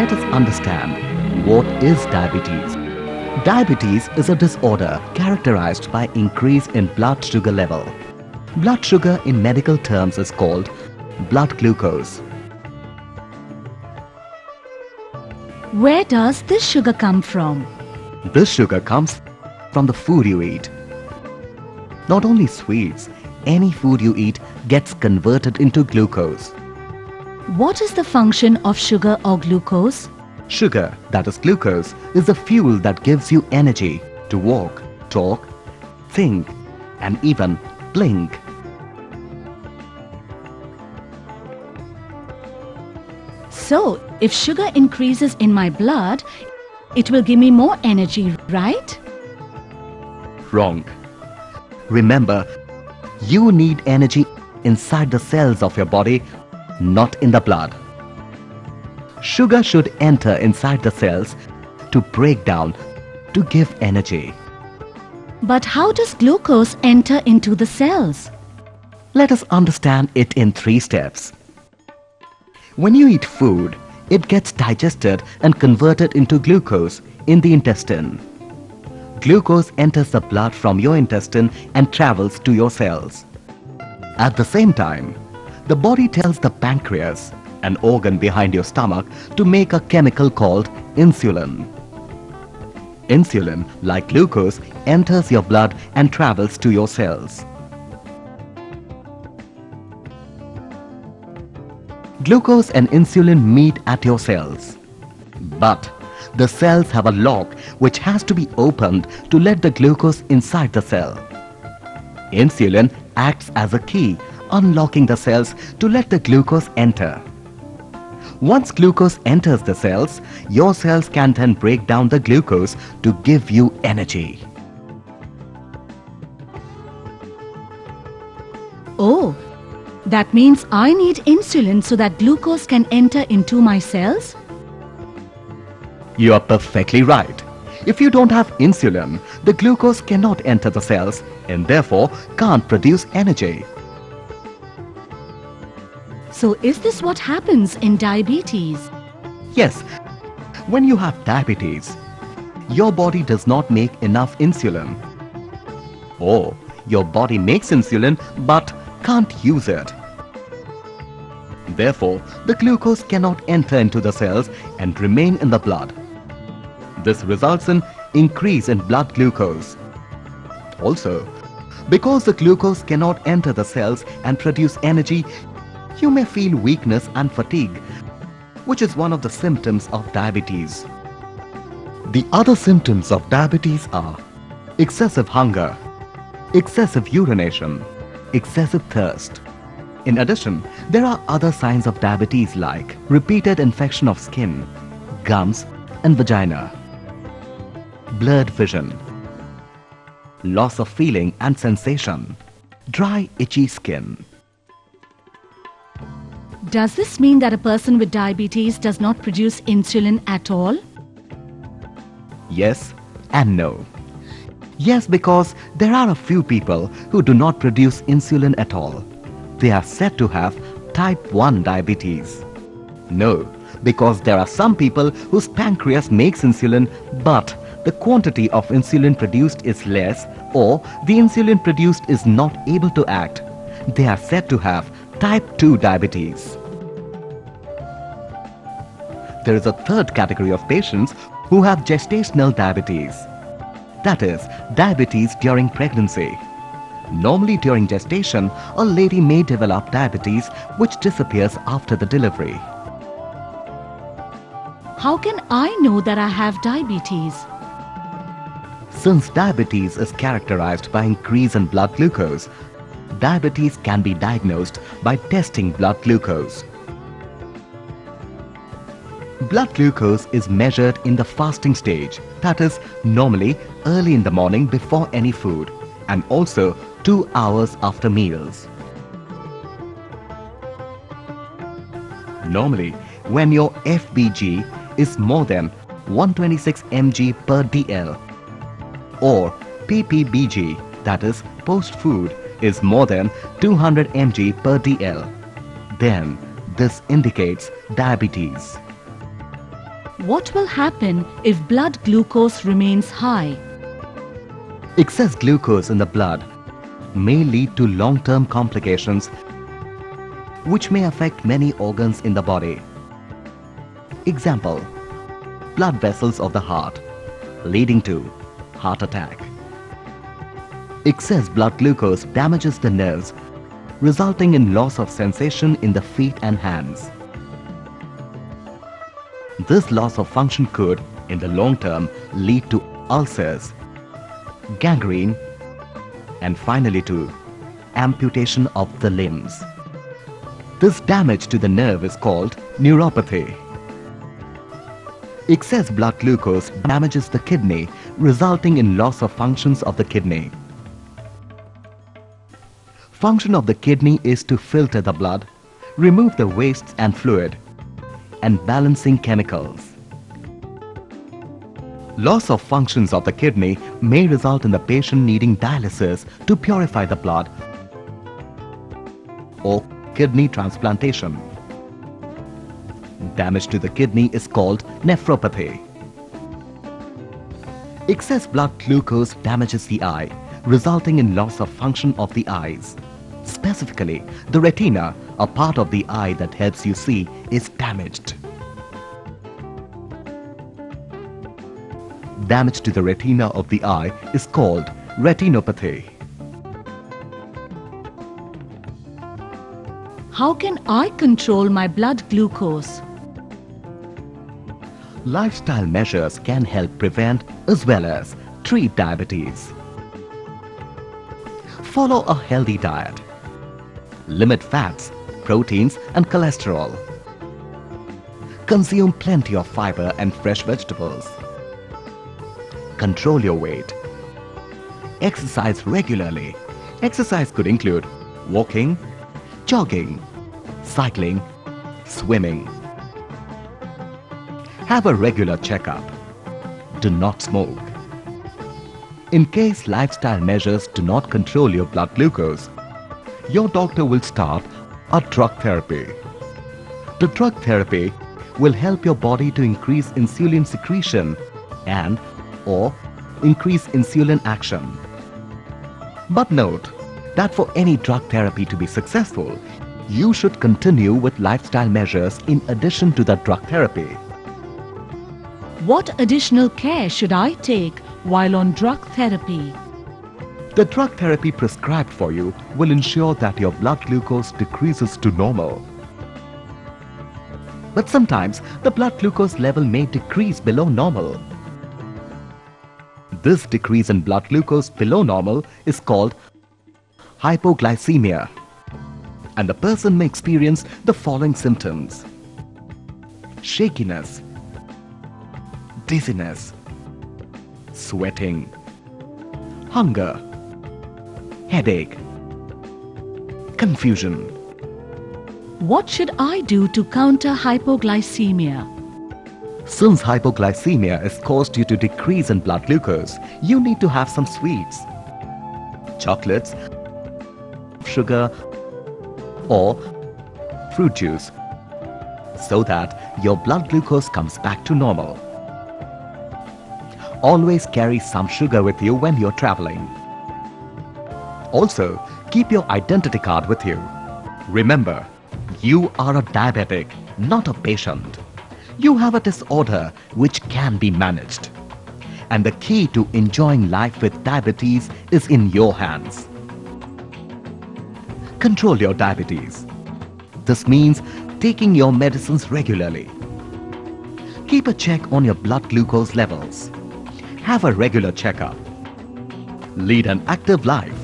let us understand what is diabetes. Diabetes is a disorder characterized by increase in blood sugar level. Blood sugar in medical terms is called blood glucose. Where does this sugar come from? This sugar comes from the food you eat. Not only sweets, any food you eat gets converted into glucose. What is the function of sugar or glucose? Sugar, that is glucose, is the fuel that gives you energy to walk, talk, think, and even blink. So, if sugar increases in my blood, it will give me more energy, right? Wrong. Remember, you need energy inside the cells of your body, not in the blood. Sugar should enter inside the cells to break down, to give energy. But how does glucose enter into the cells? Let us understand it in 3 steps. When you eat food, it gets digested and converted into glucose in the intestine. Glucose enters the blood from your intestine and travels to your cells. At the same time, the body tells the pancreas, an organ behind your stomach, to make a chemical called insulin. Insulin, like glucose, enters your blood and travels to your cells. Glucose and insulin meet at your cells. But the cells have a lock which has to be opened to let the glucose inside the cell. Insulin acts as a key, unlocking the cells to let the glucose enter. Once glucose enters the cells, your cells can then break down the glucose to give you energy. Oh, that means I need insulin so that glucose can enter into my cells? You are perfectly right. If you don't have insulin, the glucose cannot enter the cells and therefore can't produce energy. So is this what happens in diabetes? Yes, when you have diabetes, your body does not make enough insulin. Or your body makes insulin but can't use it. Therefore, the glucose cannot enter into the cells and remain in the blood. This results in increase in blood glucose. Also, because the glucose cannot enter the cells and produce energy, you may feel weakness and fatigue, which is one of the symptoms of diabetes. The other symptoms of diabetes are excessive hunger, excessive urination, excessive thirst. In addition, there are other signs of diabetes like repeated infection of skin, gums and vagina, blurred vision, loss of feeling and sensation, dry itchy skin. Does this mean that a person with diabetes does not produce insulin at all? Yes and no. Yes, because there are a few people who do not produce insulin at all. They are said to have type 1 diabetes. No, because there are some people whose pancreas makes insulin but the quantity of insulin produced is less or the insulin produced is not able to act. They are said to have type 2 diabetes. There is a third category of patients who have gestational diabetes. That is, diabetes during pregnancy. Normally during gestation, a lady may develop diabetes which disappears after the delivery. How can I know that I have diabetes? Since diabetes is characterized by increase in blood glucose, diabetes can be diagnosed by testing blood glucose. Blood glucose is measured in the fasting stage, that is, normally early in the morning before any food, and also 2 hours after meals. Normally, when your FBG is more than 126 mg per dl or ppbg, that is, post-food, is more than 200 mg per dl, then this indicates diabetes. What will happen if blood glucose remains high? Excess glucose in the blood may lead to long-term complications which may affect many organs in the body. Example, blood vessels of the heart leading to heart attack. Excess blood glucose damages the nerves, resulting in loss of sensation in the feet and hands. This loss of function could, in the long term, lead to ulcers, gangrene, and finally to amputation of the limbs. This damage to the nerve is called neuropathy. Excess blood glucose damages the kidney, resulting in loss of functions of the kidney. Function of the kidney is to filter the blood, remove the wastes and fluid, and balancing chemicals. Loss of functions of the kidney may result in the patient needing dialysis to purify the blood or kidney transplantation. Damage to the kidney is called nephropathy. Excess blood glucose damages the eye, resulting in loss of function of the eyes. Specifically, the retina, a part of the eye that helps you see, is damaged. Damage to the retina of the eye is called retinopathy. How can I control my blood glucose? Lifestyle measures can help prevent as well as treat diabetes. Follow a healthy diet. Limit fats, proteins and cholesterol. Consume plenty of fiber and fresh vegetables. Control your weight. Exercise regularly. Exercise could include walking, jogging, cycling, swimming. Have a regular checkup. Do not smoke. In case lifestyle measures do not control your blood glucose, your doctor will start a drug therapy. The drug therapy will help your body to increase insulin secretion and or increase insulin action. But note that for any drug therapy to be successful, you should continue with lifestyle measures in addition to the drug therapy. What additional care should I take while on drug therapy? The drug therapy prescribed for you will ensure that your blood glucose decreases to normal. But sometimes the blood glucose level may decrease below normal. This decrease in blood glucose below normal is called hypoglycemia, and the person may experience the following symptoms: shakiness, dizziness, sweating, hunger, headache, confusion. What should I do to counter hypoglycemia? Since hypoglycemia is caused due to decrease in blood glucose, you need to have some sweets, chocolates, sugar, or fruit juice so that your blood glucose comes back to normal. Always carry some sugar with you when you're traveling. Also, keep your identity card with you. Remember, you are a diabetic, not a patient. You have a disorder which can be managed. And the key to enjoying life with diabetes is in your hands. Control your diabetes. This means taking your medicines regularly. Keep a check on your blood glucose levels. Have a regular checkup. Lead an active life.